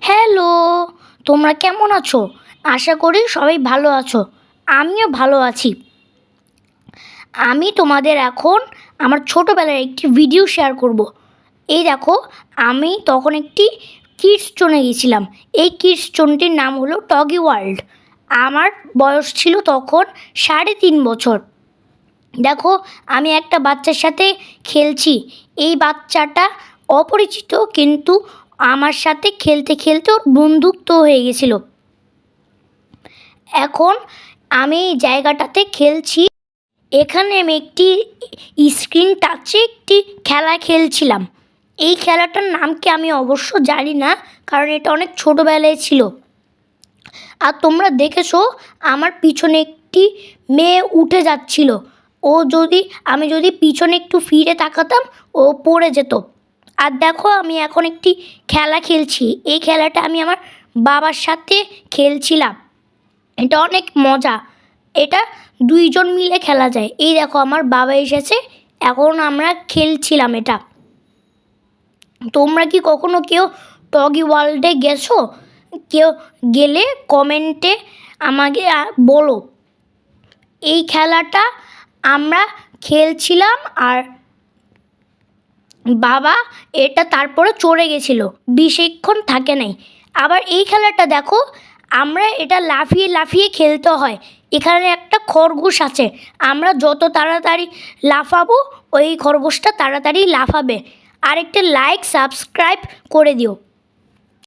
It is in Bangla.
হ্যালো, তোমরা কেমন আছো? আশা করি সবাই ভালো আছো। আমিও ভালো আছি। আমি তোমাদের এখন আমার ছোটোবেলার একটি ভিডিও শেয়ার করব। এই দেখো, আমি তখন একটি কিডস জোনে গেছিলাম। এই কিডস জোনটির নাম হলো টগি ওয়ার্ল্ড। আমার বয়স ছিল তখন 3.5 বছর। দেখো, আমি একটা বাচ্চার সাথে খেলছি। এই বাচ্চাটা অপরিচিত, কিন্তু আমার সাথে খেলতে খেলতে ওর বন্ধুত্ব হয়ে গেছিল। এখন আমি এই জায়গাটাতে খেলছি। এখানে আমি একটি স্ক্রিন টাচে একটি খেলা খেলছিলাম। এই খেলাটার নাম কি আমি অবশ্য জানি না, কারণ এটা অনেক ছোটোবেলায় ছিল। আর তোমরা দেখেছো আমার পিছনে একটি মেয়ে উঠে যাচ্ছিল। আমি যদি পিছনে একটু ফিরে তাকাতাম, ও পড়ে যেত। আর দেখো, আমি এখন একটি খেলা খেলছি। এই খেলাটা আমি আমার বাবার সাথে খেলছিলাম। এটা অনেক মজা। এটা 2 জন মিলে খেলা যায়। এই দেখো, আমার বাবা এসেছে, এখন আমরা খেলছিলাম এটা। তোমরা কি কখনো কেউ টগি ওয়ার্ল্ডে গেছো? কেউ গেলে কমেন্টে আমাকে বলো। এই খেলাটা আমরা খেলছিলাম, আর বাবা এটা তারপরে চড়ে গেছিলো, বেশিক্ষণ থাকে নাই। আবার এই খেলাটা দেখো, আমরা এটা লাফিয়ে লাফিয়ে খেলতে হয়। এখানে একটা খরগোশ আছে, আমরা যত তাড়াতাড়ি লাফাবো ওই খরগোশটা তাড়াতাড়ি লাফাবে। আর একটা লাইক সাবস্ক্রাইব করে দিও।